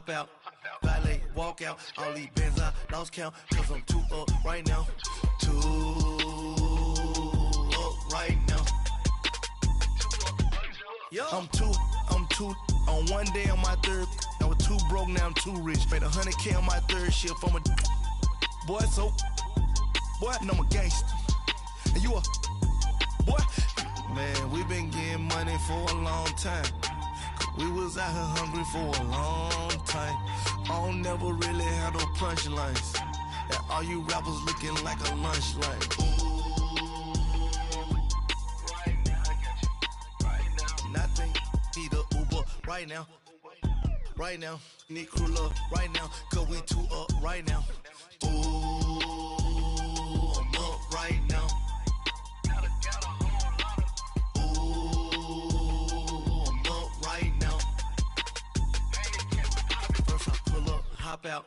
hop out, valet, walk out. All these bands I lost count, cause I'm too up right now. Too up right now. I'm too on one day on my third. I was too broke, now I'm too rich. Made 100K on my third shift. I'm a boy, so boy, and I'm a gangster. And you a boy. Man, we been getting money for a long time. We was out here hungry for a long time. I don't never really have no punchlines. And all you rappers looking like a lunch line. Right now, I got you. Right now, nothing. Need a Uber right now. Right now, need crew love right now. Cause we too up right now. Ooh, I'm up right now. Hop out,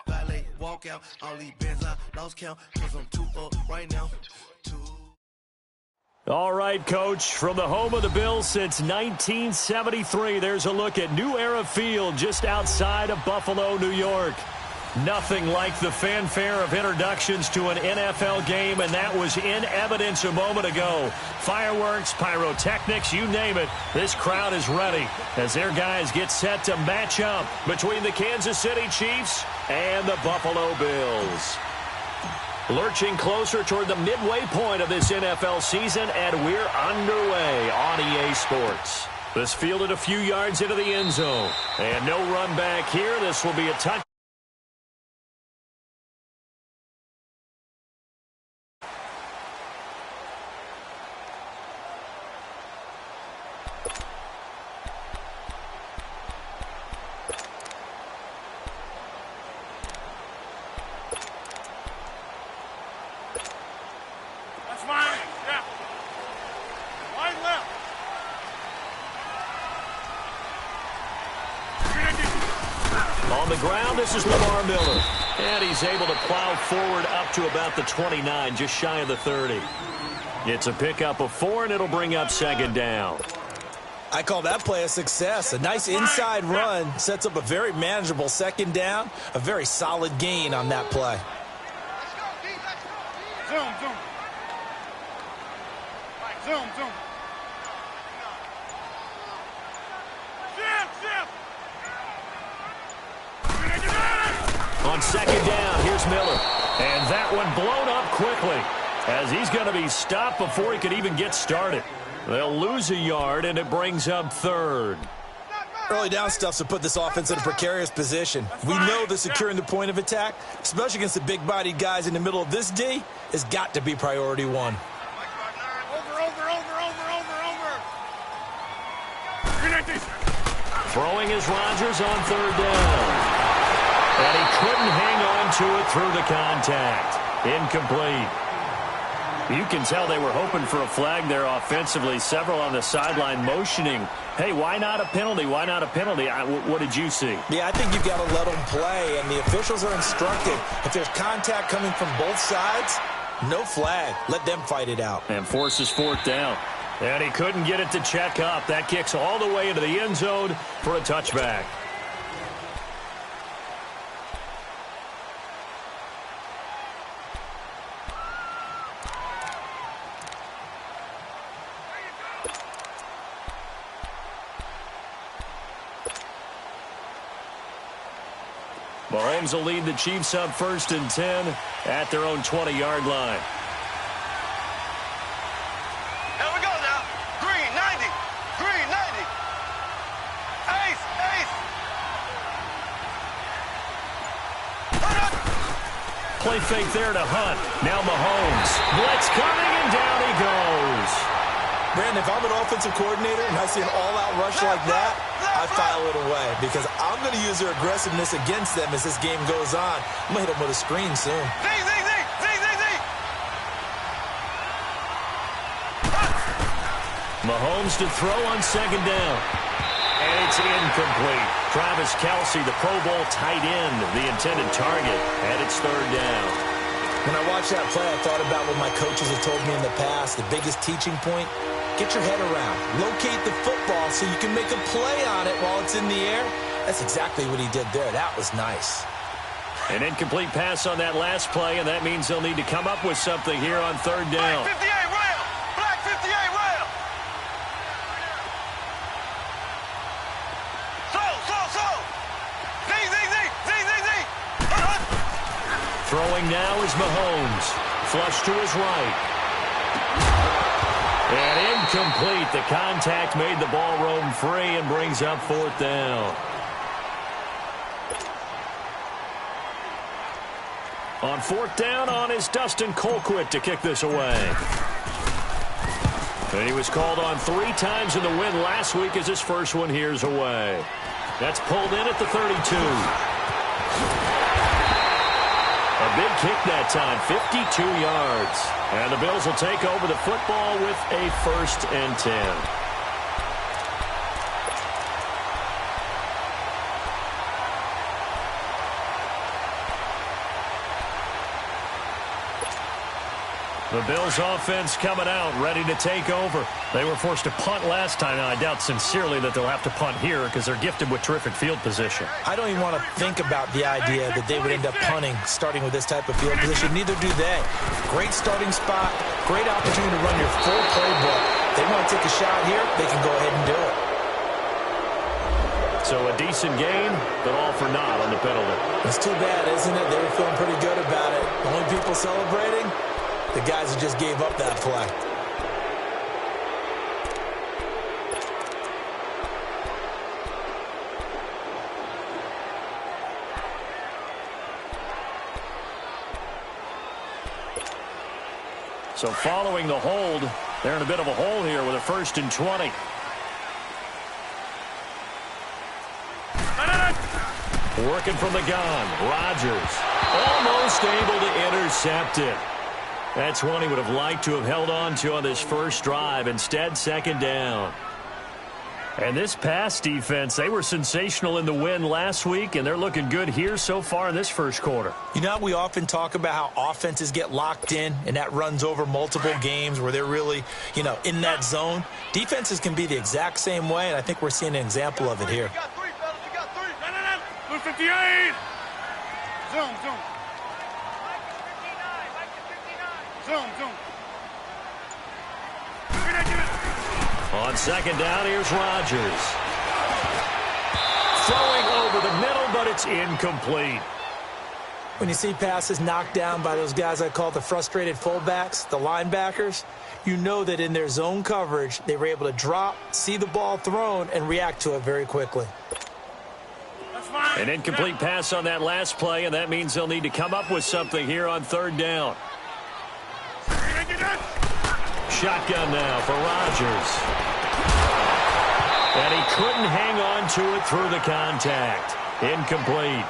valet, walk out. All these bands I lost count, cause I'm too up right now. All right, Coach, from the home of the Bills since 1973, there's a look at New Era Field just outside of Buffalo, New York. Nothing like the fanfare of introductions to an NFL game, and that was in evidence a moment ago. Fireworks, pyrotechnics, you name it. This crowd is ready as their guys get set to match up between the Kansas City Chiefs and the Buffalo Bills. Lurching closer toward the midway point of this NFL season, and we're underway on EA Sports. This fielded a few yards into the end zone, and no run back here. This will be a touchdown. On the ground, this is Lamar Miller. And he's able to plow forward up to about the 29, just shy of the 30. It's a pickup of 4, and it'll bring up second down. I call that play a success. A nice inside run sets up a very manageable second down. A very solid gain on that play. Zoom, zoom. Zoom, zoom. On second down, here's Miller. And that one blown up quickly as he's going to be stopped before he could even get started. They'll lose a yard, and it brings up third. Early down stuff's to put this offense in a precarious position. We know that securing the point of attack, especially against the big-bodied guys in the middle of this D, has got to be priority one. Throwing is Rodgers on third down. And he couldn't hang on to it through the contact. Incomplete. You can tell they were hoping for a flag there offensively. Several on the sideline motioning, hey, why not a penalty? Why not a penalty? What did you see? Yeah, I think you've got to let them play, and the officials are instructed. If there's contact coming from both sides, no flag. Let them fight it out. And forces fourth down. And he couldn't get it to check up. That kicks all the way into the end zone for a touchback. Mahomes will lead the Chiefs up 1st and 10 at their own 20-yard line. Here we go now. Green 90. Green 90. Ace, ace. Play fake there to Hunt. Now Mahomes. Blitz coming, and down he goes. Brandon, if I'm an offensive coordinator and I see an all-out rush like that, I file it away because I'm going to use their aggressiveness against them as this game goes on. I'm going to hit them with a screen soon. Z. Mahomes to throw on second down. And it's incomplete. Travis Kelce, the Pro Bowl tight end, the intended target, and it's third down. When I watched that play, I thought about what my coaches have told me in the past. The biggest teaching point, get your head around. Locate the football so you can make a play on it while it's in the air. That's exactly what he did there. That was nice. An incomplete pass on that last play, and that means they'll need to come up with something here on third down. Black 58 rail! Black 58 rail! So! Z! Throwing now is Mahomes. Flush to his right. And incomplete. The contact made the ball roam free and brings up fourth down. On fourth down is Dustin Colquitt to kick this away. And he was called on 3 times in the win last week as his first one here's away. That's pulled in at the 32. A big kick that time, 52 yards. And the Bills will take over the football with a 1st and 10. The Bills offense coming out, ready to take over. They were forced to punt last time, and I doubt sincerely that they'll have to punt here because they're gifted with terrific field position. I don't even want to think about the idea that they would end up punting starting with this type of field position. Neither do they. Great starting spot, great opportunity to run your full playbook. They want to take a shot here, they can go ahead and do it. So a decent game, but all for naught on the penalty. It's too bad, isn't it? They were feeling pretty good about it. The only people celebrating? The guys who just gave up that play. So following the hold, they're in a bit of a hole here with a 1st and 20. Working from the gun, Rodgers almost able to intercept it. That's one he would have liked to have held on to on this first drive. Instead, 2nd down. And this pass defense, they were sensational in the win last week, and they're looking good here so far in this first quarter. You know, we often talk about how offenses get locked in, and that runs over multiple games where they're really, in that zone. Defenses can be the exact same way, and I think we're seeing an example of it here. We got 3, fellas. We got 3. Blue 58. Zoom. Zoom. On 2nd down, here's Rodgers. Throwing over the middle, but it's incomplete. When you see passes knocked down by those guys I call the frustrated fullbacks, the linebackers, you know that in their zone coverage, they were able to drop, see the ball thrown, and react to it very quickly. An incomplete pass on that last play, and that means they'll need to come up with something here on 3rd down. Shotgun now for Rodgers. And he couldn't hang on to it through the contact. Incomplete.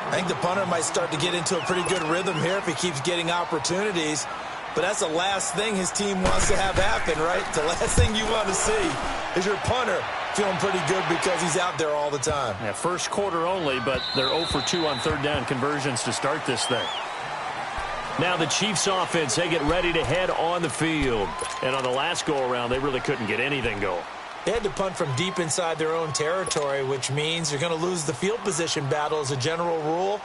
I think the punter might start to get into a pretty good rhythm here if he keeps getting opportunities. But that's the last thing his team wants to have happen, right? The last thing you want to see is your punter feeling pretty good because he's out there all the time. Yeah, first quarter only, but they're 0 for 2 on 3rd down conversions to start this thing. Now the Chiefs offense, they get ready to head on the field. And on the last go-around, they really couldn't get anything going. They had to punt from deep inside their own territory, which means you're going to lose the field position battle as a general rule.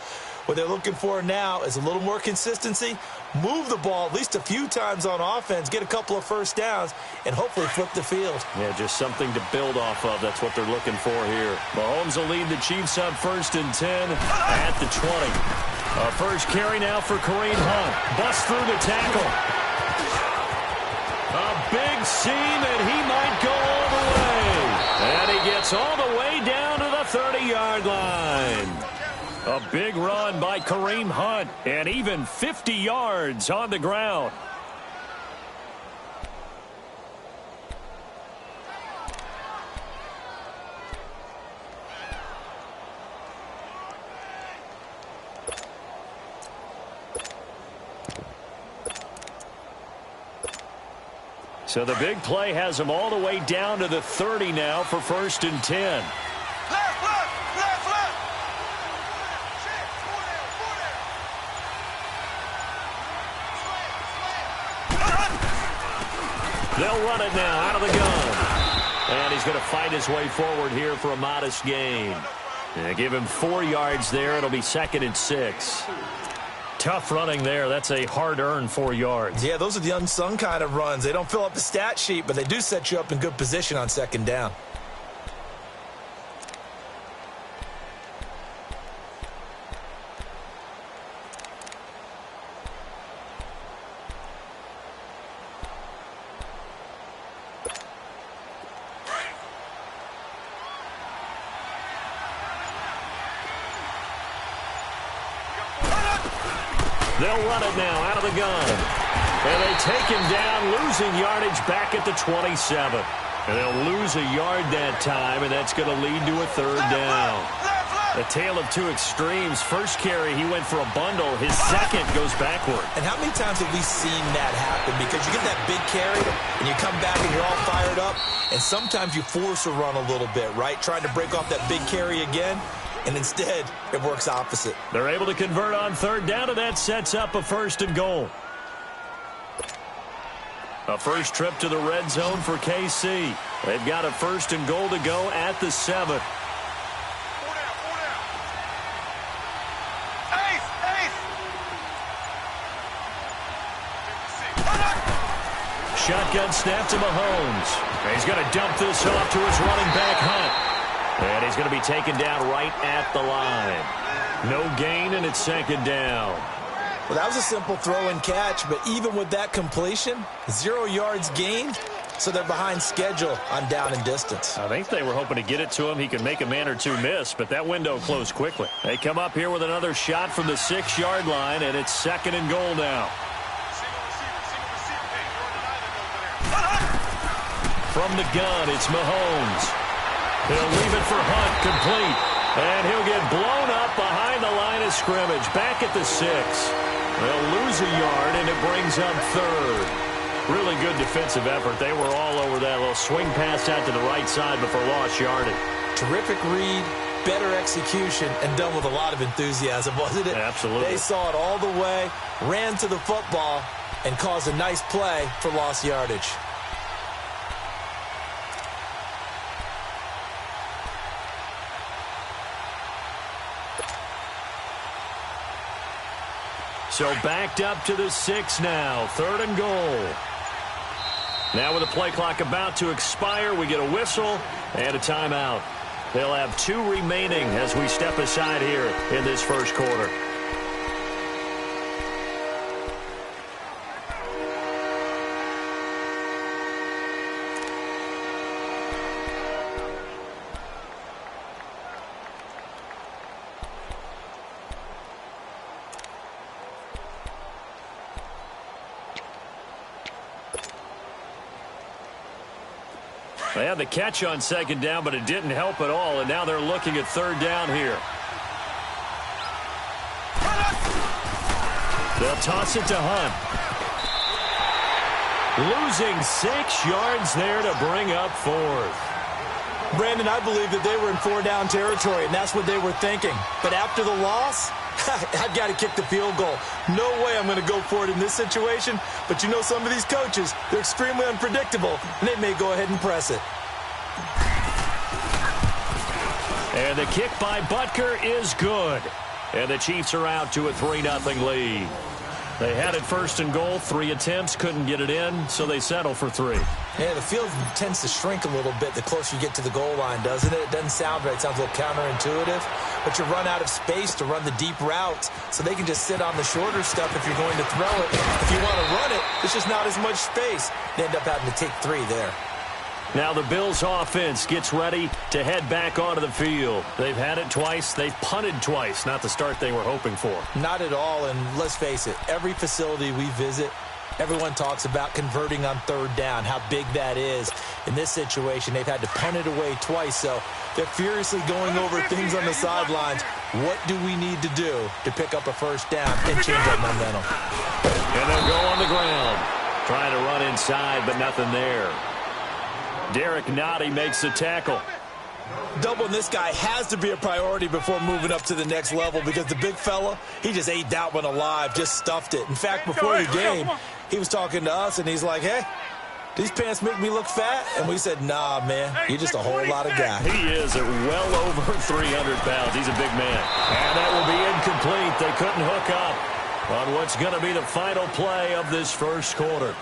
What they're looking for now is a little more consistency, move the ball at least a few times on offense, get a couple of first downs, and hopefully flip the field. Yeah, just something to build off of. That's what they're looking for here. Mahomes will lead the Chiefs up 1st and 10 at the 20. First carry now for Kareem Hunt. Busts through the tackle. A big seam, and he might go all the way. And he gets all the way down to the 30-yard line. A big run by Kareem Hunt, and even 50 yards on the ground. So the big play has him all the way down to the 30 now for 1st and 10. They'll run it now out of the gun. And he's going to fight his way forward here for a modest gain. And give him 4 yards there. It'll be 2nd and 6. Tough running there. That's a hard-earned 4 yards. Yeah, those are the unsung kind of runs. They don't fill up the stat sheet, but they do set you up in good position on 2nd down. They'll run it now out of the gun. And they take him down, losing yardage back at the 27. And they'll lose a yard that time, and that's going to lead to a 3rd down. A tale of 2 extremes. First carry, he went for a bundle. His second goes backward. And how many times have we seen that happen? Because you get that big carry, and you come back and you're all fired up, and sometimes you force a run a little bit, right? Trying to break off that big carry again. And instead, it works opposite. They're able to convert on 3rd down, and that sets up a 1st and goal. A first trip to the red zone for KC. They've got a 1st and goal to go at the 7. Shotgun snap to Mahomes. He's going to dump this off to his running back, Hunt. And he's going to be taken down right at the line. No gain, and it's 2nd down. Well, that was a simple throw and catch, but even with that completion, 0 yards gained, so they're behind schedule on down and distance. I think they were hoping to get it to him. He could make a man or 2 miss, but that window closed quickly. They come up here with another shot from the 6-yard line, and it's 2nd and goal now. From the gun, it's Mahomes. He'll leave it for Hunt, complete. And he'll get blown up behind the line of scrimmage. Back at the 6. They'll lose a yard, and it brings up 3rd. Really good defensive effort. They were all over that little swing pass out to the right side before lost yardage. Terrific read, better execution, and done with a lot of enthusiasm, wasn't it? Absolutely. They saw it all the way, ran to the football, and caused a nice play for lost yardage. So backed up to the 6 now. 3rd and goal. Now with the play clock about to expire, we get a whistle and a timeout. They'll have 2 remaining as we step aside here in this first quarter. They had the catch on 2nd down, but it didn't help at all, and now they're looking at 3rd down here. They'll toss it to Hunt. Losing 6 yards there to bring up 4th. Brandon, I believe that they were in 4-down territory, and that's what they were thinking. But after the loss, I've got to kick the field goal. No way I'm going to go for it in this situation. But you know some of these coaches, they're extremely unpredictable, and they may go ahead and press it. And the kick by Butker is good. And the Chiefs are out to a 3-0 lead. They had it 1st and goal, 3 attempts, couldn't get it in, so they settle for 3. Yeah, the field tends to shrink a little bit the closer you get to the goal line, doesn't it? It doesn't sound right. It sounds a little counterintuitive. But you run out of space to run the deep routes, so they can just sit on the shorter stuff if you're going to throw it. If you want to run it, there's just not as much space. They end up having to take 3 there. Now the Bills offense gets ready to head back onto the field. They've had it twice. They've punted twice. Not the start they were hoping for. Not at all, and let's face it, every facility we visit, everyone talks about converting on 3rd down, how big that is. In this situation, they've had to punt it away twice, so they're furiously going over things on the sidelines. What do we need to do to pick up a 1st down and change our momentum? And they'll go on the ground. Trying to run inside, but nothing there. Derek Nottie makes the tackle. Doubling this guy has to be a priority before moving up to the next level because the big fella, he just ate that one alive, just stuffed it. In fact, before the game, he was talking to us, and he's like, hey, these pants make me look fat? And we said, nah, man, you're just a whole lot of guy. He is at well over 300 pounds. He's a big man. And that will be incomplete. They couldn't hook up on what's going to be the final play of this first quarter.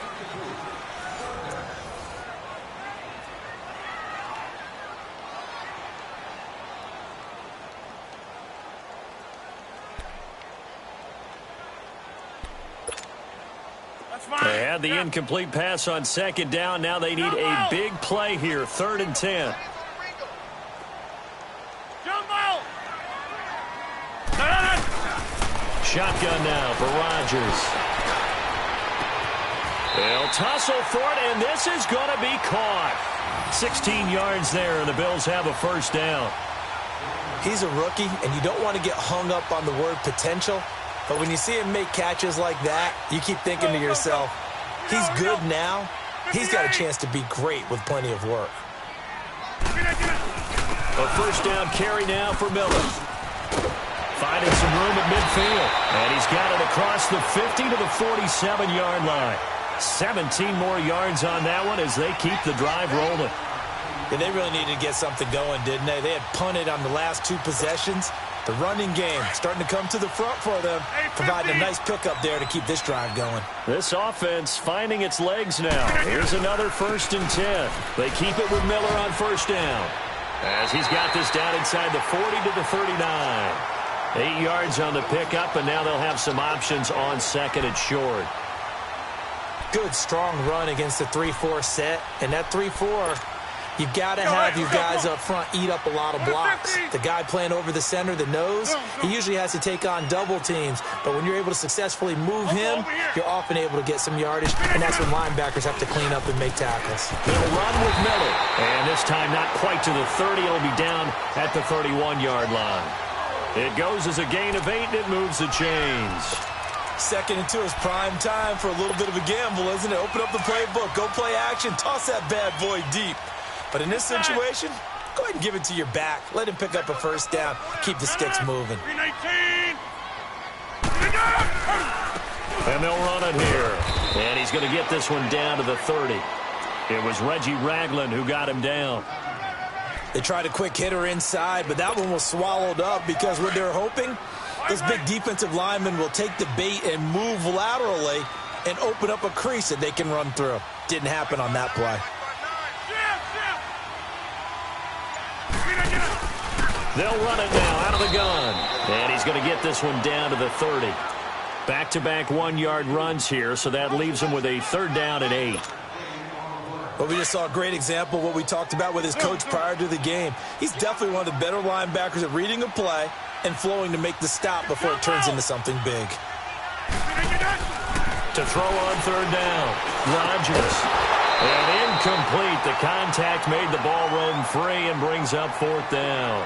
They had the incomplete pass on second down. Now they need a big play here. 3rd and 10. Shotgun now for Rodgers. They'll tussle for it, and this is going to be caught. 16 yards there, and the Bills have a first down. He's a rookie, and you don't want to get hung up on the word potential. But when you see him make catches like that, you keep thinking to yourself, he's good now. He's got a chance to be great with plenty of work. A first down carry now for Miller. Finding some room at midfield. And he's got it across the 50 to the 47-yard line. 17 more yards on that one as they keep the drive rolling. Yeah, they really needed to get something going, didn't they? They had punted on the last 2 possessions. The running game starting to come to the front for them, providing a nice pickup there to keep this drive going. This offense finding its legs now. Here's another 1st and 10. They keep it with Miller on first down. As he's got this down inside the 40 to the 39. 8 yards on the pickup, and now they'll have some options on second and short. Good, strong run against the 3-4 set. And that 3-4, you've got to have your guys up front eat up a lot of blocks. The guy playing over the center, the nose, he usually has to take on double teams. But when you're able to successfully move him, you're often able to get some yardage, and that's when linebackers have to clean up and make tackles. They'll run with Miller. And this time not quite to the 30. It'll be down at the 31-yard line. It goes as a gain of 8, and it moves the chains. 2nd and 2 is prime time for a little bit of a gamble, isn't it? Open up the playbook, go play action, toss that bad boy deep. But in this situation, go ahead and give it to your back. Let him pick up a first down. Keep the sticks moving. And they'll run it here. And he's going to get this one down to the 30. It was Reggie Ragland who got him down. They tried a quick hitter inside, but that one was swallowed up because what they're hoping, this big defensive lineman will take the bait and move laterally and open up a crease that they can run through. Didn't happen on that play. They'll run it now out of the gun. And he's going to get this one down to the 30. Back-to-back 1-yard runs here, so that leaves him with a 3rd down and 8. Well, we just saw a great example of what we talked about with his coach prior to the game. He's definitely one of the better linebackers at reading a play and flowing to make the stop before it turns into something big. To throw on 3rd down, Rodgers. And incomplete. The contact made the ball roam free and brings up 4th down.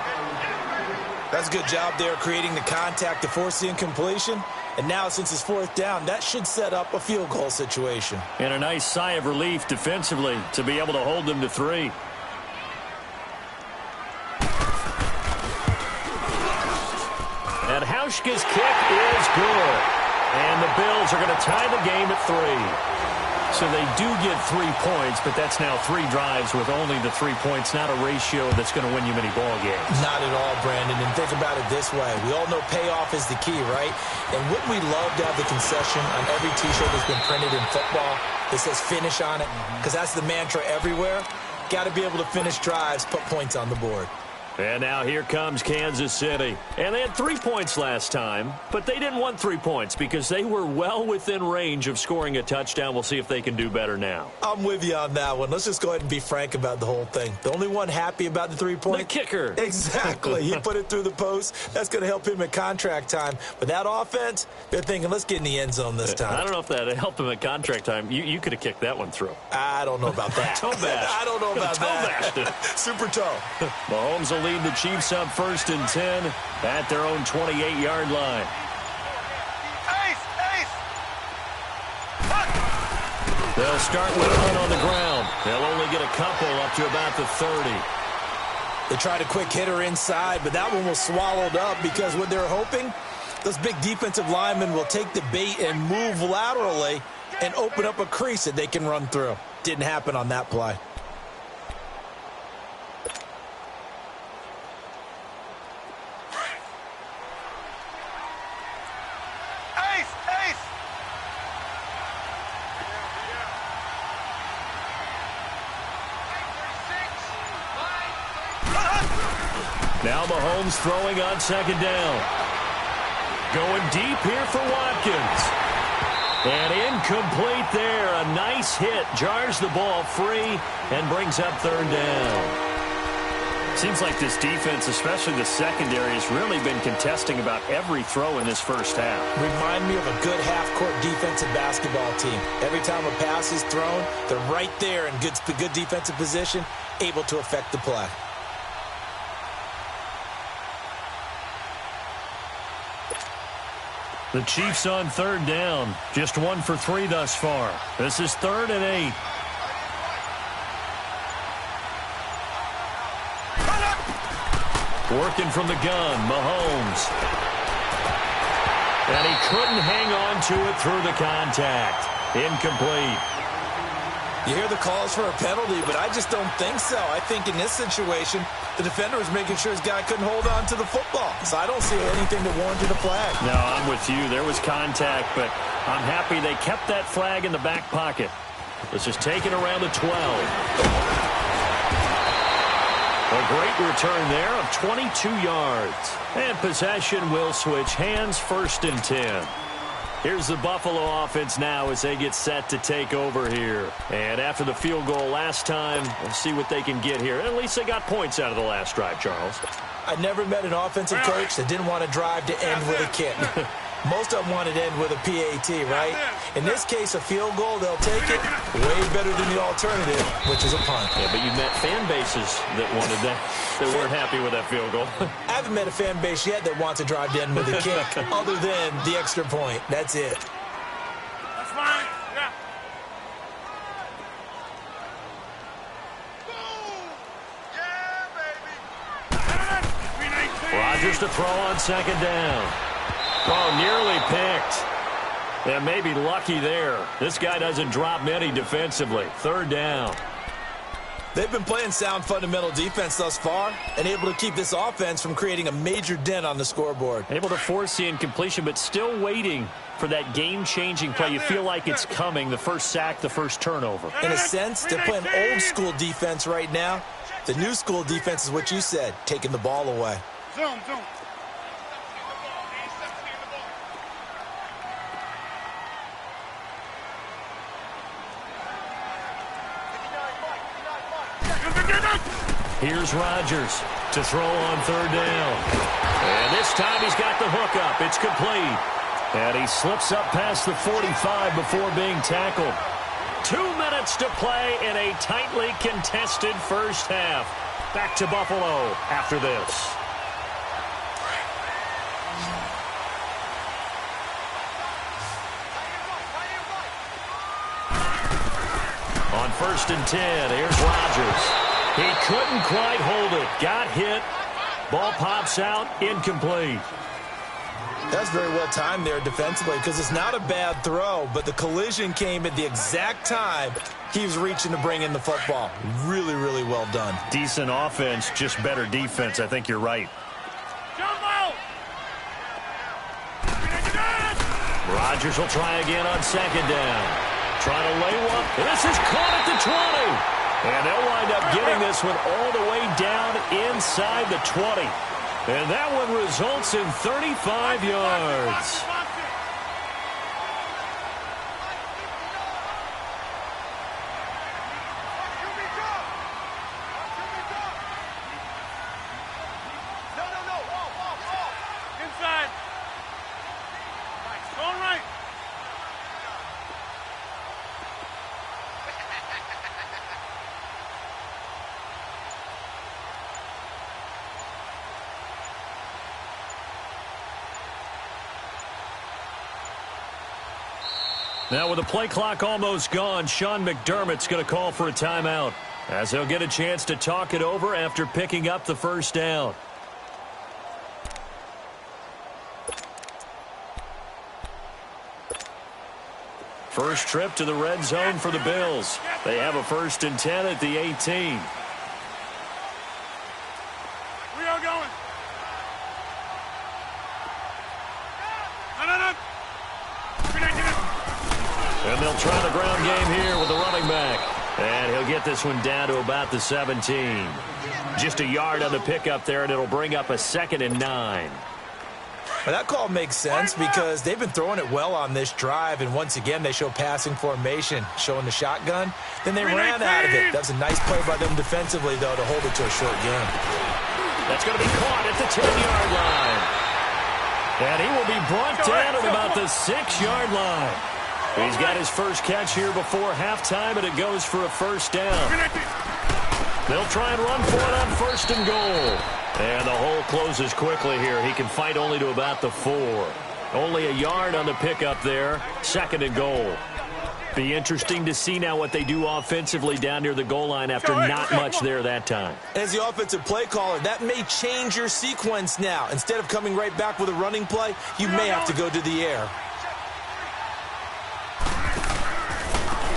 That's a good job there creating the contact to force the incompletion. And now, since it's 4th down, that should set up a field goal situation. And a nice sigh of relief defensively to be able to hold them to 3. And Hauschka's kick is good. And the Bills are going to tie the game at 3. So they do get 3 points, but that's now 3 drives with only the 3 points, not a ratio that's going to win you many ball games. Not at all, Brandon. And think about it this way. We all know payoff is the key, right? And wouldn't we love to have the concession on every T-shirt that's been printed in football that says finish on it? Because that's the mantra everywhere. Got to be able to finish drives, put points on the board. And now here comes Kansas City. And they had 3 points last time, but they didn't want 3 points because they were well within range of scoring a touchdown. We'll see if they can do better now. I'm with you on that one. Let's just go ahead and be frank about the whole thing. The only one happy about the 3 points? The kicker. Exactly. He put it through the post. That's going to help him at contract time. But that offense, they're thinking, let's get in the end zone this time. I don't know if that helped him at contract time. You could have kicked that one through. I don't know about that. Toe bash. I don't know about that. Toe bashed it. Super toe. Mahomes will lead the Chiefs up 1st and 10 at their own 28-yard line. They'll start with a run on the ground. They'll only get a couple up to about the 30. They tried a quick hitter inside, but that one was swallowed up because what they're hoping, those big defensive linemen will take the bait and move laterally and open up a crease that they can run through. Didn't happen on that play. Now Mahomes throwing on second down. Going deep here for Watkins. And incomplete there. A nice hit. Jars the ball free and brings up third down. Seems like this defense, especially the secondary, has really been contesting about every throw in this first half. Remind me of a good half-court defensive basketball team. Every time a pass is thrown, they're right there in good defensive position, able to affect the play. The Chiefs on third down. Just 1 for 3 thus far. This is 3rd and 8. Working from the gun, Mahomes. And he couldn't hang on to it through the contact. Incomplete. You hear the calls for a penalty, but I just don't think so. I think in this situation, the defender was making sure his guy couldn't hold on to the football. So I don't see anything that warranted a flag. No, I'm with you. There was contact, but I'm happy they kept that flag in the back pocket. This is taken around the 12. A great return there of 22 yards. And possession will switch hands, 1st and 10. Here's the Buffalo offense now as they get set to take over here. And after the field goal last time, we'll see what they can get here. At least they got points out of the last drive, Charles. I never met an offensive coach that didn't want to drive to end with a kick. Most of them wanted to end with a PAT, right? In this case, a field goal, they'll take it. Way better than the alternative, which is a punt. Yeah, but you met fan bases that wanted that, that weren't happy with that field goal. I haven't met a fan base yet that wants to drive to end with a kick, other than the extra point. That's it. That's fine. Yeah. Yeah, baby. Rodgers to throw on second down. Oh, nearly picked. And maybe lucky there. This guy doesn't drop many defensively. 3rd down. They've been playing sound fundamental defense thus far and able to keep this offense from creating a major dent on the scoreboard. Able to force the incompletion, but still waiting for that game-changing play. You feel like it's coming, the first sack, the first turnover. In a sense, they're playing old-school defense right now. The new school defense is what you said, taking the ball away. Zoom. Here's Rodgers to throw on 3rd down. And this time he's got the hook up. It's complete. And he slips up past the 45 before being tackled. 2 minutes to play in a tightly contested first half. Back to Buffalo after this. On 1st and 10, here's Rodgers. He couldn't quite hold it. Got hit. Ball pops out. Incomplete. That's very well timed there defensively because it's not a bad throw, but the collision came at the exact time he was reaching to bring in the football. Really, really well done. Decent offense, just better defense. I think you're right. Rodgers will try again on second down. Trying to lay one. This is caught at the 20. And they'll wind up getting this one all the way down inside the 20. And that one results in 35 yards. Inside. Going right. Now with the play clock almost gone, Sean McDermott's going to call for a timeout as he'll get a chance to talk it over after picking up the first down. First trip to the red zone for the Bills. They have a 1st and 10 at the 18. We are going. No. And they'll try the ground game here with the running back. And he'll get this one down to about the 17. Just a yard on the pickup there, and it'll bring up a 2nd and 9. Well, that call makes sense because they've been throwing it well on this drive, and once again they show passing formation, showing the shotgun. Then they ran out of it. That's a nice play by them defensively, though, to hold it to a short game. That's going to be caught at the 10-yard line. And he will be brought down at about the 6-yard line. He's got his first catch here before halftime, and it goes for a 1st down. They'll try and run for it on 1st and goal. And the hole closes quickly here. He can fight only to about the 4. Only a yard on the pickup there. 2nd and goal. Be interesting to see now what they do offensively down near the goal line after not much there that time. As the offensive play caller, that may change your sequence now. Instead of coming right back with a running play, you may have to go to the air.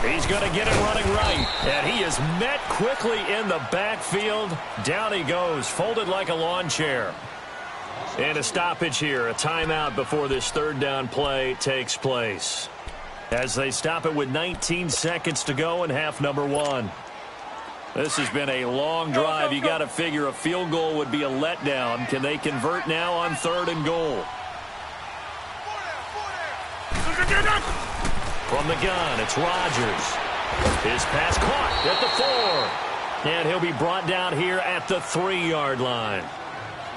He's going to get it running right. And he is met quickly in the backfield. Down he goes, folded like a lawn chair. And a stoppage here, a timeout before this 3rd down play takes place. As they stop it with 19 seconds to go in half number 1. This has been a long drive. You got to figure a field goal would be a letdown. Can they convert now on 3rd and goal? From the gun, it's Rodgers. His pass caught at the 4. And he'll be brought down here at the 3-yard line.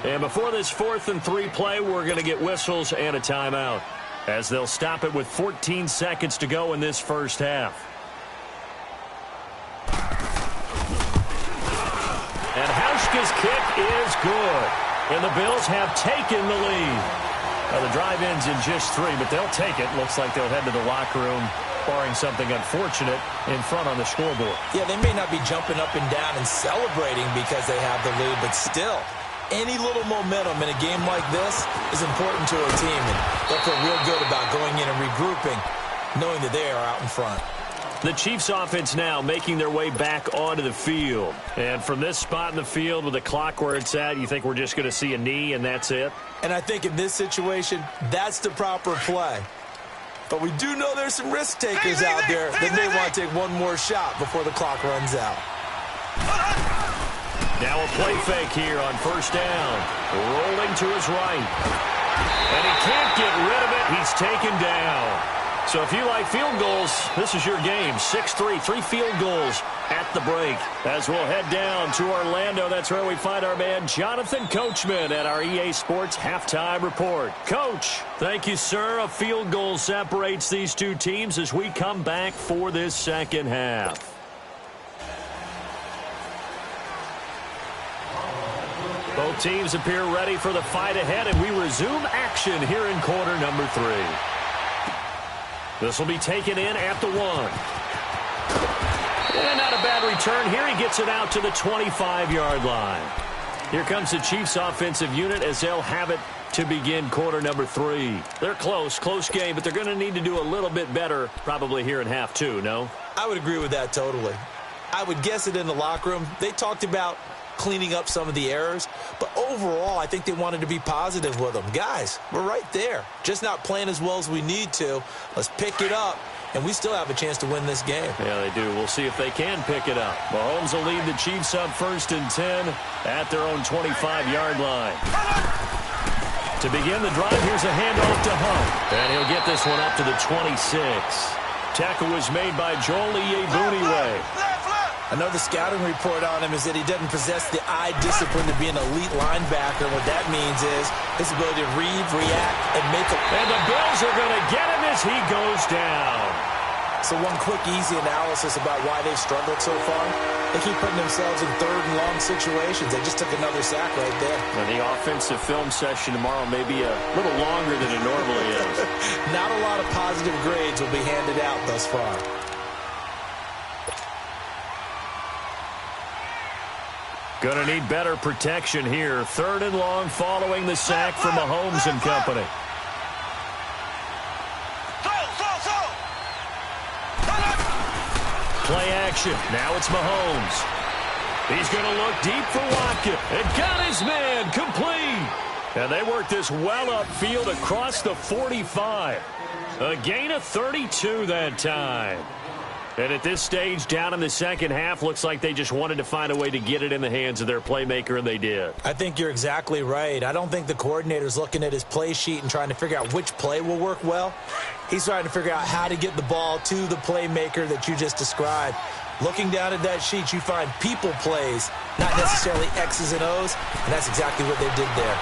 And before this 4th and 3 play, we're going to get whistles and a timeout, as they'll stop it with 14 seconds to go in this first half. And Hauschka's kick is good. And the Bills have taken the lead. Now, the drive ends in just 3, but they'll take it. Looks like they'll head to the locker room, barring something unfortunate, in front on the scoreboard. Yeah, they may not be jumping up and down and celebrating because they have the lead, but still, any little momentum in a game like this is important to a team, and they'll feel real good about going in and regrouping, knowing that they are out in front. The Chiefs offense now making their way back onto the field. And from this spot in the field with the clock where it's at, you think we're just going to see a knee and that's it? And I think in this situation, that's the proper play. But we do know there's some risk takers out there that may want to take one more shot before the clock runs out. Now a play fake here on 1st down. Rolling to his right. And he can't get rid of it. He's taken down. So if you like field goals, this is your game. 6-3, 3 field goals at the break. As we'll head down to Orlando, that's where we find our man Jonathan Coachman at our EA Sports Halftime Report. Coach, thank you, sir. A field goal separates these two teams as we come back for this second half. Both teams appear ready for the fight ahead, and we resume action here in quarter number 3. This will be taken in at the 1. And not a bad return here. He gets it out to the 25-yard line. Here comes the Chiefs offensive unit as they'll have it to begin quarter number 3. They're close game, but they're going to need to do a little bit better probably here in half 2, no? I would agree with that totally. I would guess it in the locker room. They talked about cleaning up some of the errors, but overall I think they wanted to be positive with them. Guys, we're right there, just not playing as well as we need to. Let's pick it up, and we still have a chance to win this game. Yeah, they do. We'll see if they can pick it up. Mahomes will lead the Chiefs up 1st and 10 at their own 25-yard line. To begin the drive, here's a handoff to Hunt, and he'll get this one up to the 26. Tackle was made by Joel Iyiegbuniwe. Another scouting report on him is that he doesn't possess the eye discipline to be an elite linebacker. What that means is his ability to read, react, and make a... And the Bills are going to get him as he goes down. So one quick, easy analysis about why they've struggled so far. They keep putting themselves in 3rd and long situations. They just took another sack right there. And the offensive film session tomorrow may be a little longer than it normally is. Not a lot of positive grades will be handed out thus far. Going to need better protection here. 3rd and long following the sack from Mahomes and company. play action. Now it's Mahomes. He's going to look deep for Watkins. And got his man complete. And they work this well upfield across the 45. A gain of 32 that time. And at this stage, down in the second half, looks like they just wanted to find a way to get it in the hands of their playmaker, and they did. I think you're exactly right. I don't think the coordinator's looking at his play sheet and trying to figure out which play will work well. He's trying to figure out how to get the ball to the playmaker that you just described. Looking down at that sheet, you find people plays, not necessarily X's and O's, and that's exactly what they did there.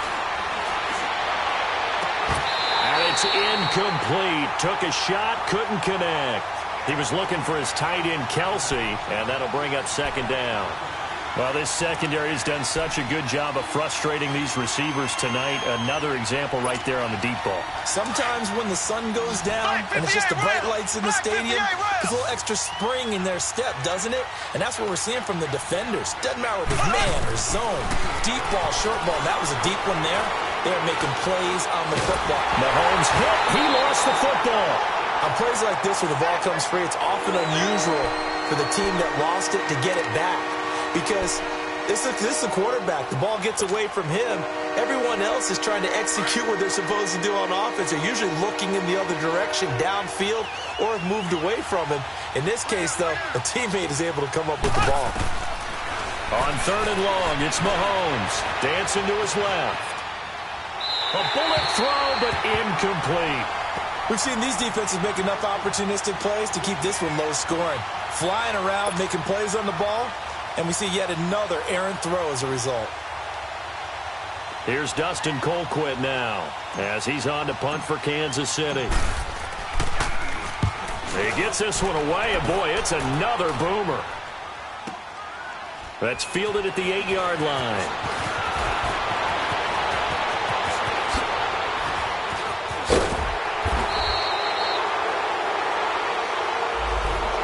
And it's incomplete. Took a shot, couldn't connect. He was looking for his tight end, Kelsey, and that'll bring up second down. Well, this secondary has done such a good job of frustrating these receivers tonight. Another example right there on the deep ball. Sometimes when the sun goes down and it's just the bright lights in the stadium, there's a little extra spring in their step, doesn't it? And that's what we're seeing from the defenders. Doesn't matter if it's man or zone, deep ball, short ball. That was a deep one there. They're making plays on the football. Mahomes hit. He lost the football. On plays like this where the ball comes free, it's often unusual for the team that lost it to get it back. Because this is the quarterback. The ball gets away from him. Everyone else is trying to execute what they're supposed to do on offense. They're usually looking in the other direction, downfield, or have moved away from him. In this case, though, a teammate is able to come up with the ball. On third and long, it's Mahomes. Dancing to his left. A bullet throw, but incomplete. We've seen these defenses make enough opportunistic plays to keep this one low scoring. Flying around, making plays on the ball, and we see yet another errant throw as a result. Here's Dustin Colquitt now as he's on to punt for Kansas City. He gets this one away, and boy, it's another boomer. That's fielded at the 8-yard line.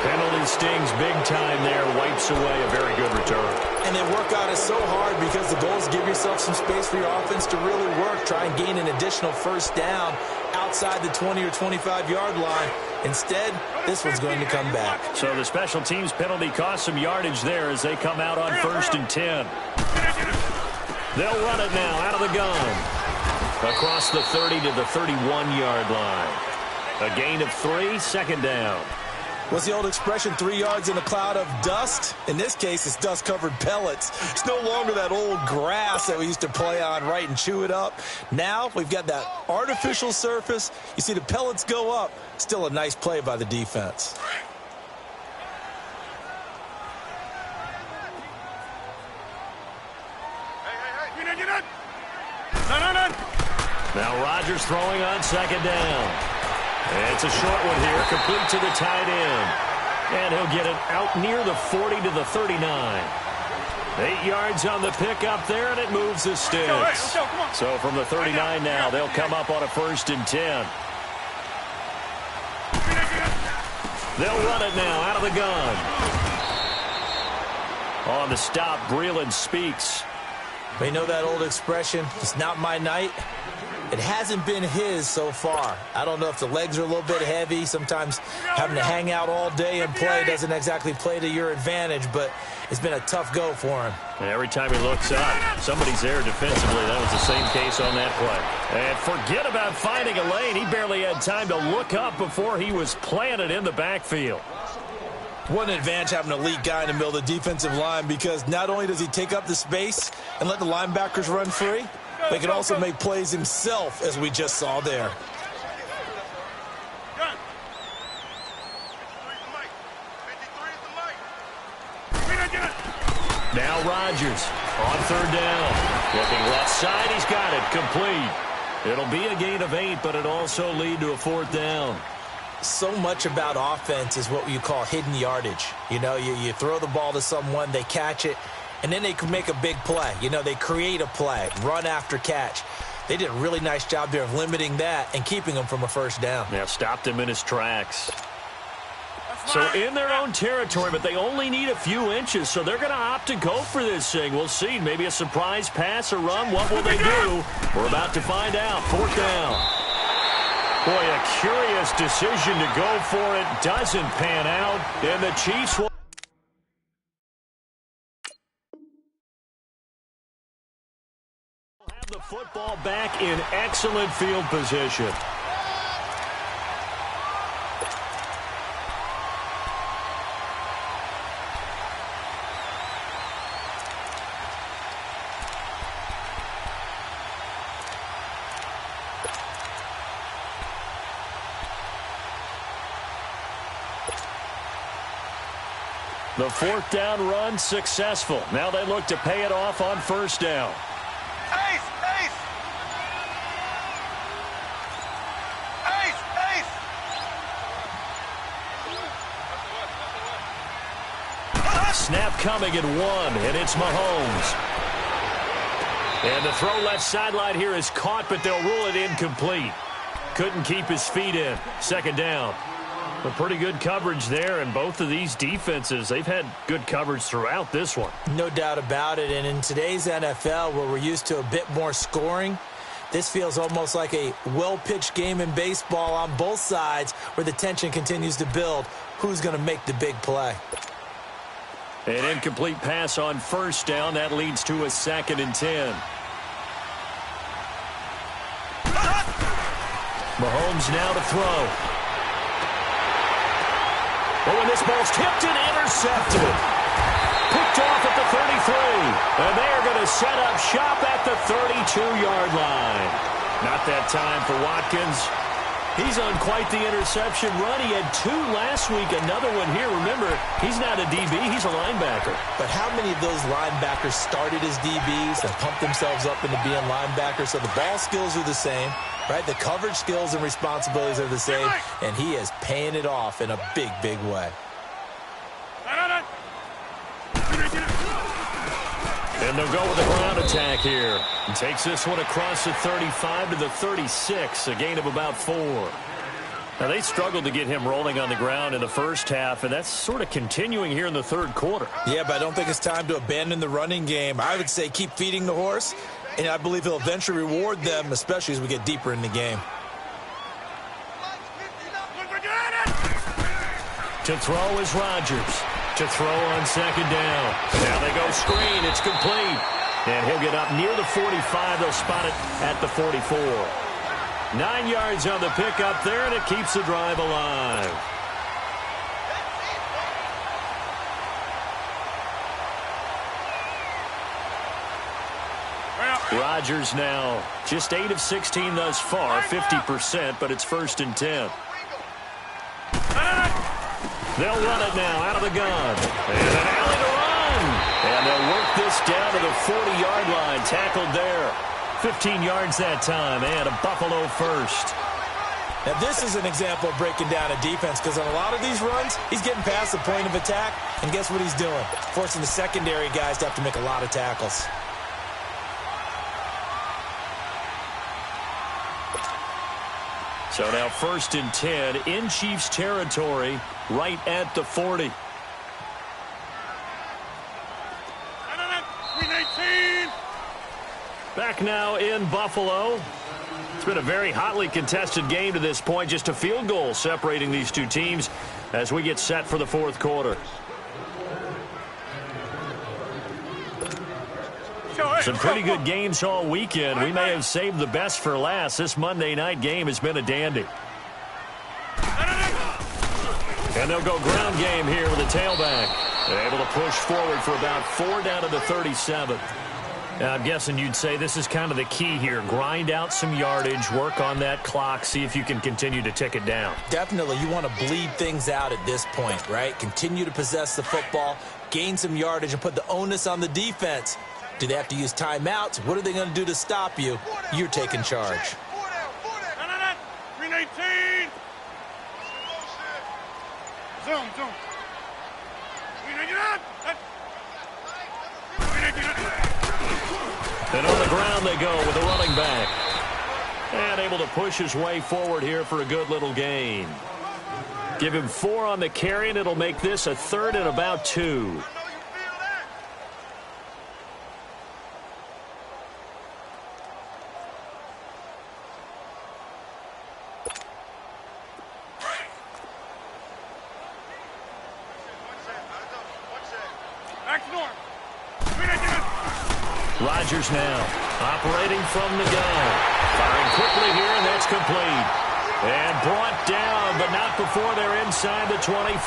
Penalty stings big time there, wipes away a very good return. And they work on it so hard because the goal is to give yourself some space for your offense to really work. Try and gain an additional first down outside the 20 or 25-yard line. Instead, this one's going to come back. So the special teams penalty cost some yardage there as they come out on 1st and 10. They'll run it now out of the gun. Across the 30 to the 31-yard line. A gain of 3, second down. What's the old expression, 3 yards in a cloud of dust? In this case, it's dust-covered pellets. It's no longer that old grass that we used to play on, right, and chew it up. Now we've got that artificial surface. You see the pellets go up. Still a nice play by the defense. Now Rodgers throwing on second down. It's a short one here, complete to the tight end. And he'll get it out near the 40 to the 39. 8 yards on the pickup there, and it moves the sticks. So from the 39 now, they'll come up on a 1st and 10. They'll run it now out of the gun. On the stop, Breeland speaks. They know that old expression, it's not my night. It hasn't been his so far. I don't know if the legs are a little bit heavy. Sometimes having to hang out all day and play doesn't exactly play to your advantage, but it's been a tough go for him. Every time he looks up, somebody's there defensively. That was the same case on that play. And forget about finding a lane. He barely had time to look up before he was planted in the backfield. What an advantage having an elite guy in the middle of the defensive line, because not only does he take up the space and let the linebackers run free, they can also make plays himself, as we just saw there. Now Rodgers on third down. Looking left side, he's got it. Complete. It'll be a gain of 8, but it also lead to a 4th down. So much about offense is what you call hidden yardage. You know, you throw the ball to someone, they catch it, and then they can make a big play. You know, they create a play, run after catch. They did a really nice job there of limiting that and keeping him from a 1st down. Yeah, stopped him in his tracks. So in their own territory, but they only need a few inches, so they're going to opt to go for this thing. We'll see. Maybe a surprise pass or run. What will they do? We're about to find out. 4th down. Boy, a curious decision to go for it. Doesn't pan out, and the Chiefs will... football back in excellent field position. The fourth down run successful. Now they look to pay it off on first down. Ace, ace. Ace, ace. Snap coming at 1, and it's Mahomes. And the throw left sideline here is caught, but they'll rule it incomplete. Couldn't keep his feet in. Second down. But pretty good coverage there, and both of these defenses, they've had good coverage throughout this one. No doubt about it, and in today's NFL, where we're used to a bit more scoring, this feels almost like a well-pitched game in baseball on both sides where the tension continues to build. Who's going to make the big play? An incomplete pass on first down. That leads to a 2nd and 10. Mahomes now to throw. Oh, and this ball's tipped and intercepted. Picked off at the 33. And they're going to set up shop at the 32-yard line. Not that time for Watkins. He's on quite the interception run. He had 2 last week, another one here. Remember, he's not a DB, he's a linebacker. But how many of those linebackers started as DBs and pumped themselves up into being linebackers? So the ball skills are the same, right? The coverage skills and responsibilities are the same, and he is paying it off in a big, big way. And they'll go with a ground attack here. And takes this one across the 35 to the 36, a gain of about 4. Now, they struggled to get him rolling on the ground in the first half, and that's sort of continuing here in the third quarter. Yeah, but I don't think it's time to abandon the running game. I would say keep feeding the horse, and I believe he'll eventually reward them, especially as we get deeper in the game. To throw is Rodgers. To throw on second down. Now they go screen. It's complete. And he'll get up near the 45. They'll spot it at the 44. 9 yards on the pickup there, and it keeps the drive alive. Rodgers now just 8 of 16 thus far, 50%, but it's 1st and 10. They'll run it now out of the gun. And an alley to run. And they'll work this down to the 40-yard line. Tackled there. 15 yards that time. And a Buffalo first. Now, this is an example of breaking down a defense, because on a lot of these runs, he's getting past the point of attack. And guess what he's doing? Forcing the secondary guys to have to make a lot of tackles. So now 1st and 10 in Chiefs territory, right at the 40. Back now in Buffalo. It's been a very hotly contested game to this point. Just a field goal separating these two teams as we get set for the fourth quarter. Some pretty good games all weekend. We may have saved the best for last. This Monday night game has been a dandy. And they'll go ground game here with a tailback. They're able to push forward for about 4 down to the 37. Now, I'm guessing you'd say this is kind of the key here. Grind out some yardage, work on that clock, see if you can continue to tick it down. Definitely, you want to bleed things out at this point, right? Continue to possess the football, gain some yardage, and put the onus on the defense. Do they have to use timeouts? What are they going to do to stop you? You're taking charge. 319. Zoom. And on the ground they go with the running back. And able to push his way forward here for a good little gain. Give him 4 on the carry, and it'll make this a 3rd and about 2. Rodgers now operating from the gun. Firing quickly here, and that's complete. And brought down, but not before they're inside the 25.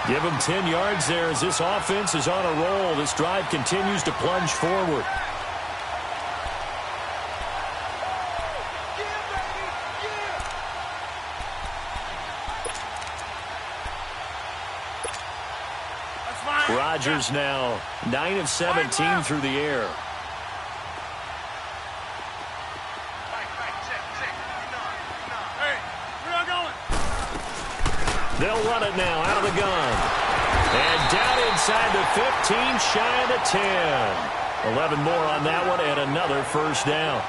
Give them 10 yards there as this offense is on a roll. This drive continues to plunge forward. Rodgers now 9 of 17 through the air. They'll run it now out of the gun. And down inside the 15, shy of the 10. 11 more on that one and another first down.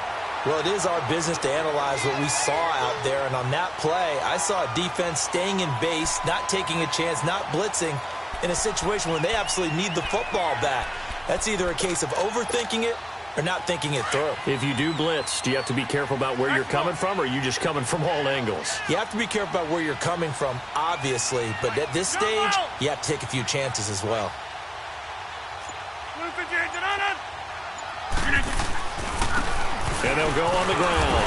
Well, it is our business to analyze what we saw out there. And on that play, I saw a defense staying in base, not taking a chance, not blitzing in a situation where they absolutely need the football back. That's either a case of overthinking it or not thinking it through. If you do blitz, do you have to be careful about where you're coming from, or are you just coming from all angles? You have to be careful about where you're coming from, obviously. But at this stage, you have to take a few chances as well. And they'll go on the ground.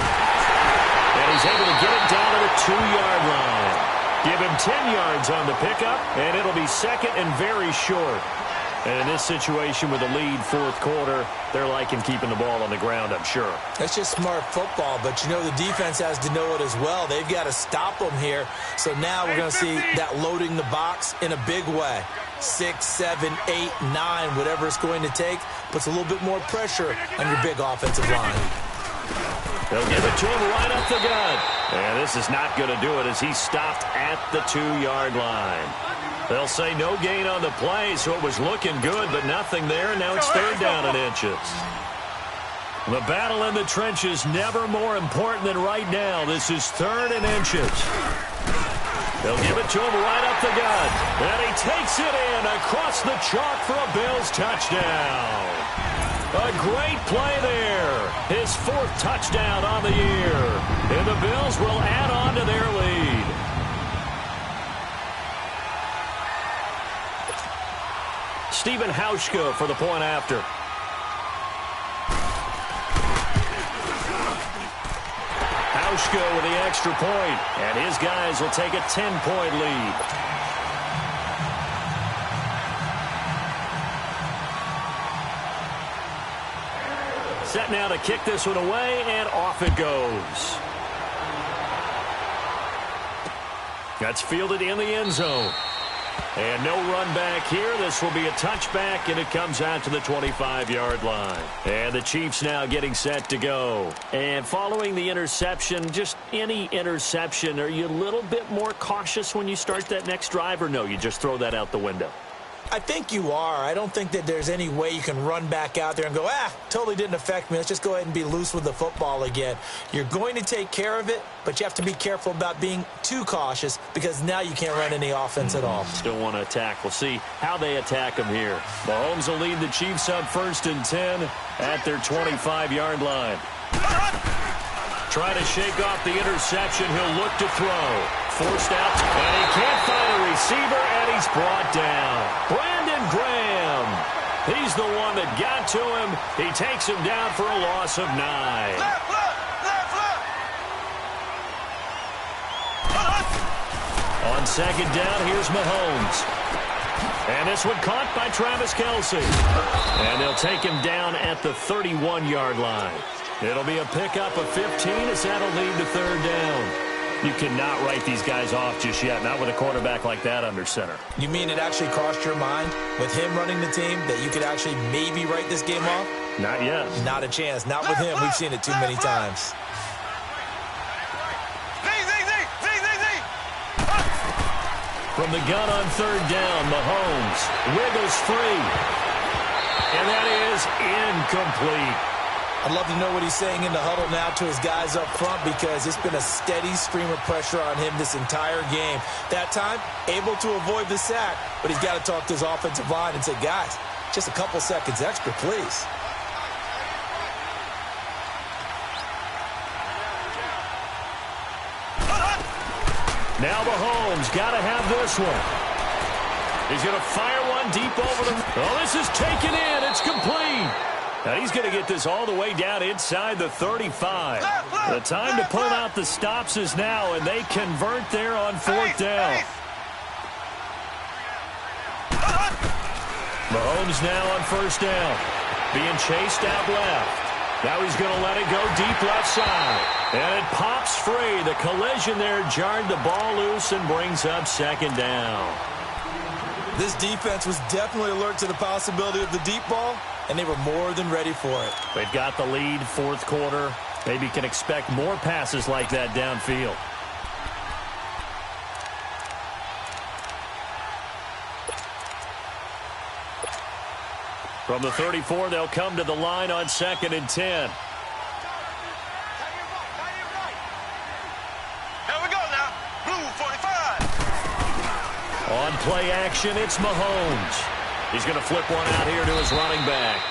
And he's able to get it down to the 2-yard line. Give him 10 yards on the pickup, and it'll be second and very short. And in this situation with a lead fourth quarter, they're liking keeping the ball on the ground, I'm sure. That's just smart football, but you know the defense has to know it as well. They've got to stop them here. So now we're going to see that loading the box in a big way. 6, 7, 8, 9, whatever it's going to take, puts a little bit more pressure on your big offensive line. They'll give it to him right up the gut. And this is not going to do it as he's stopped at the 2-yard line. They'll say no gain on the play, so it was looking good, but nothing there, and now it's third down and inches. The battle in the trenches never more important than right now. This is third and inches. They'll give it to him right up the gut. And he takes it in across the chalk for a Bills touchdown. A great play there. His fourth touchdown on the year. And the Bills will add on to their lead. Stephen Hauschka for the point after. Hauschka with the extra point, and his guys will take a 10-point lead. Set now to kick this one away, and off it goes. That's fielded in the end zone. And no run back here. This will be a touchback, and it comes out to the 25-yard line. And the Chiefs now getting set to go. And following the interception, just any interception, are you a little bit more cautious when you start that next drive, or no, you just throw that out the window? I think you are. I don't think that there's any way you can run back out there and go, totally didn't affect me. Let's just go ahead and be loose with the football again. You're going to take care of it, but you have to be careful about being too cautious because now you can't run any offense at all. Still want to attack. We'll see how they attack them here. Mahomes will lead the Chiefs up 1st and 10 at their 25-yard line. Trying to shake off the interception. He'll look to throw. Forced out, and he can't find a receiver, and he's brought down. Brandon Graham. He's the one that got to him. He takes him down for a loss of 9. On second down, here's Mahomes. And this one caught by Travis Kelce. And they'll take him down at the 31-yard line. It'll be a pickup of 15 as that'll lead to third down. You cannot write these guys off just yet, not with a quarterback like that under center. You mean it actually crossed your mind with him running the team that you could actually maybe write this game off? Not yet. Not a chance. Not with him. We've seen it too many times. From the gun on third down, Mahomes wiggles free. And that is incomplete. I'd love to know what he's saying in the huddle now to his guys up front because it's been a steady stream of pressure on him this entire game. That time, able to avoid the sack, but he's got to talk to his offensive line and say, guys, just a couple seconds extra, please. Now Mahomes got to have this one. He's going to fire one deep over the... Oh, this is taken in. It's complete. And he's going to get this all the way down inside the 35. The time to pull out the stops is now, and they convert there on 4th down. Mahomes now on 1st down. Being chased out left. Now he's going to let it go deep left side. And it pops free. The collision there jarred the ball loose and brings up 2nd down. This defense was definitely alert to the possibility of the deep ball, and they were more than ready for it. They've got the lead, 4th quarter. Maybe can expect more passes like that downfield. From the 34, they'll come to the line on 2nd and 10. Here we go now. Blue 45. On play action, it's Mahomes. He's going to flip one out here to his running back.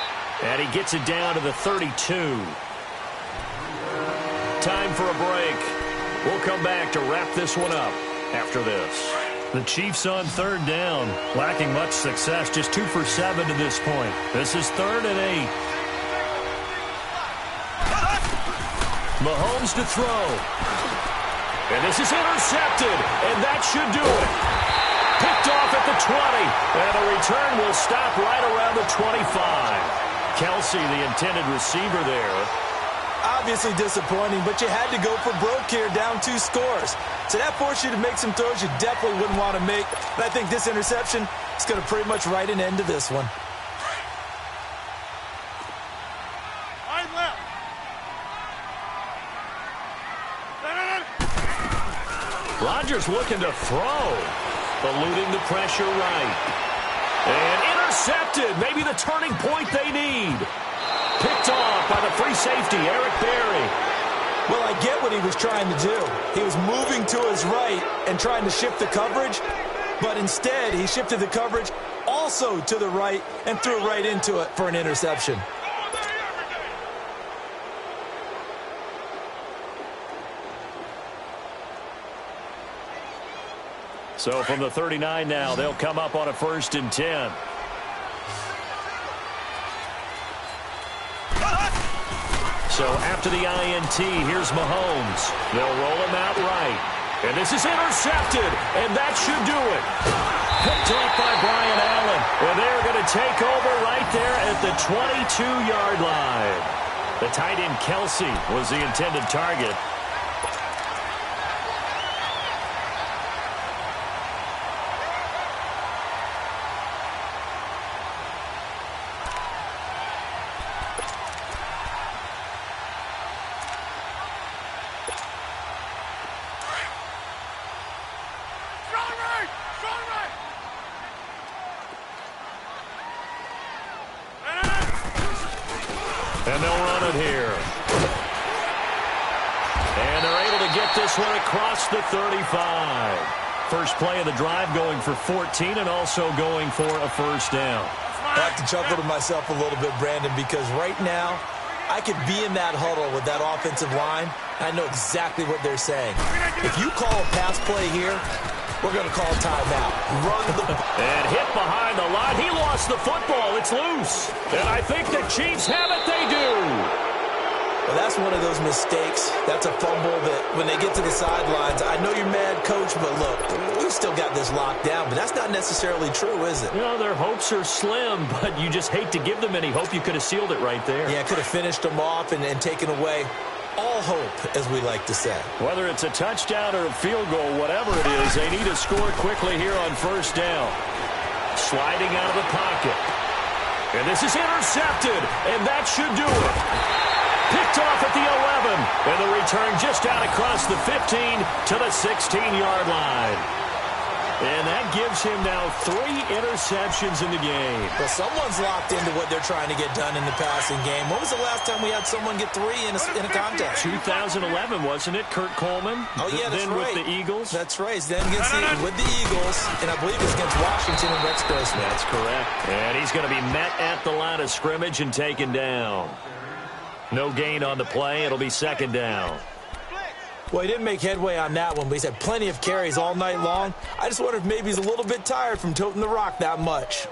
And he gets it down to the 32. Time for a break. We'll come back to wrap this one up after this. The Chiefs on 3rd down, lacking much success, just 2 for 7 to this point. This is 3rd and 8. Mahomes to throw. And this is intercepted, and that should do it. Picked off at the 20, and the return will stop right around the 25. Kelsey, the intended receiver there. Obviously disappointing, but you had to go for broke here, down 2 scores. So that forced you to make some throws you definitely wouldn't want to make. But I think this interception is going to pretty much write an end to this one. Rodgers looking to throw, eluding the pressure right. And intercepted, maybe the turning point they need. Picked off by the free safety, Eric Berry. Well, I get what he was trying to do. He was moving to his right and trying to shift the coverage, but instead he shifted the coverage also to the right and threw right into it for an interception. So from the 39 now, they'll come up on a 1st and 10. So after the INT, here's Mahomes. They'll roll him out right. And this is intercepted, and that should do it. Picked off by Brian Allen. And they're going to take over right there at the 22-yard line. The tight end Kelsey was the intended target. And they'll run it here. And they're able to get this one across the 35. First play of the drive going for 14 and also going for a 1st down. I have to chuckle to myself a little bit, Brandon, because right now I could be in that huddle with that offensive line, and I know exactly what they're saying. If you call a pass play here, we're going to call a timeout. Run the ball. And hit behind the line. He lost the football. It's loose. And I think the Chiefs have it. They do. Well, that's one of those mistakes. That's a fumble that when they get to the sidelines, I know you're mad, Coach, but look, we've still got this locked down. But that's not necessarily true, is it? You know, their hopes are slim, but you just hate to give them any hope. You could have sealed it right there. Yeah, could have finished them off and taken away all hope, as we like to say. Whether it's a touchdown or a field goal, whatever it is, they need to score quickly here on 1st down. Sliding out of the pocket. And this is intercepted, and that should do it. Picked off at the 11, and the return just out across the 15 to the 16-yard line. And that gives him now 3 interceptions in the game. Well, someone's locked into what they're trying to get done in the passing game. When was the last time we had someone get 3 in a contest? 2011, wasn't it? Kurt Coleman. Oh, yeah, that's then right. With the Eagles. That's right. Then with the Eagles, and I believe it was against Washington and Rex Grossman. That's correct. And he's going to be met at the line of scrimmage and taken down. No gain on the play. It'll be 2nd down. Well, he didn't make headway on that one, but he's had plenty of carries all night long. I just wonder if maybe he's a little bit tired from toting the rock that much.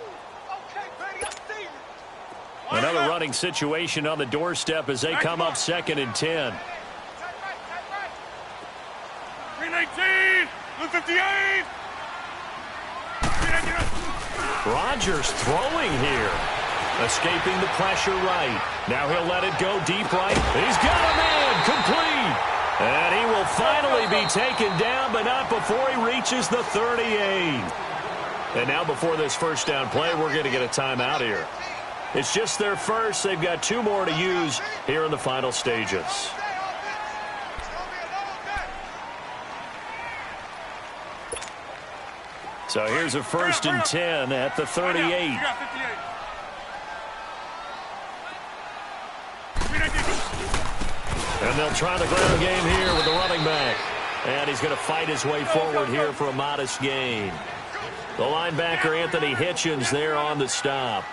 And Another running situation on the doorstep as they come up 2nd and 10. 319, 258. Rodgers throwing here. Escaping the pressure right. Now he'll let it go deep right. He's got a man complete. And he will finally be taken down, but not before he reaches the 38. And now before this first down play, we're going to get a timeout here. It's just their first. They've got 2 more to use here in the final stages. So here's a 1st and 10 at the 38. And they'll try the ground game here with the running back. And he's going to fight his way forward here for a modest gain. The linebacker, Anthony Hitchens, there on the stop.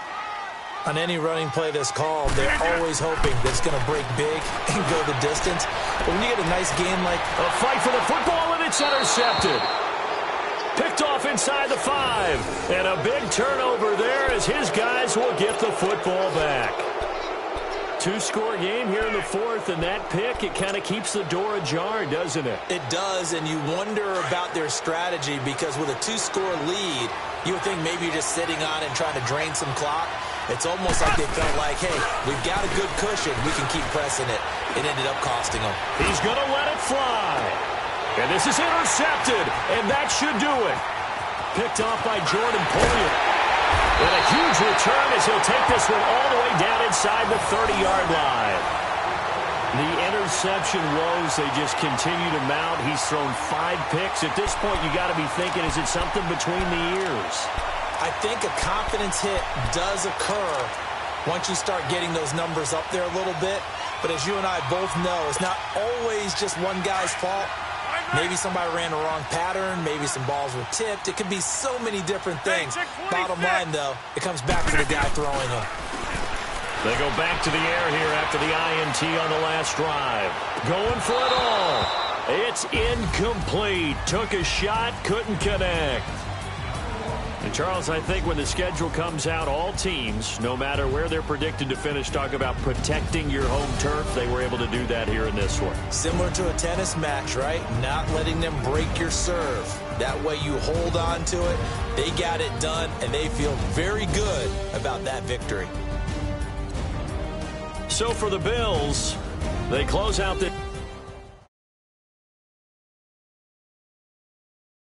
On any running play that's called, they're always hoping that it's going to break big and go the distance. But when you get a nice game like... A fight for the football, and it's intercepted. Picked off inside the 5. And a big turnover there as his guys will get the football back. 2-score game here in the 4th, and that pick, it kind of keeps the door ajar, doesn't it? It does, and you wonder about their strategy because with a 2-score lead, you would think maybe you're just sitting on it and trying to drain some clock. It's almost like they felt like, hey, we've got a good cushion. We can keep pressing it. It ended up costing them. He's going to let it fly. And this is intercepted, and that should do it. Picked off by Jordan Poyer. And a huge return as he'll take this one all the way down inside the 30-yard line. The interception woes, they just continue to mount. He's thrown 5 picks. At this point, you got to be thinking, is it something between the ears? I think a confidence hit does occur once you start getting those numbers up there a little bit. But as you and I both know, it's not always just one guy's fault. Maybe somebody ran the wrong pattern. Maybe some balls were tipped. It could be so many different things. Bottom line, though, it comes back to the guy throwing them. They go back to the air here after the INT on the last drive. Going for it all. It's incomplete. Took a shot, couldn't connect. And, Charles, I think when the schedule comes out, all teams, no matter where they're predicted to finish, talk about protecting your home turf. They were able to do that here in this one. Similar to a tennis match, right? Not letting them break your serve. That way you hold on to it. They got it done, and they feel very good about that victory. So for the Bills, they close out the...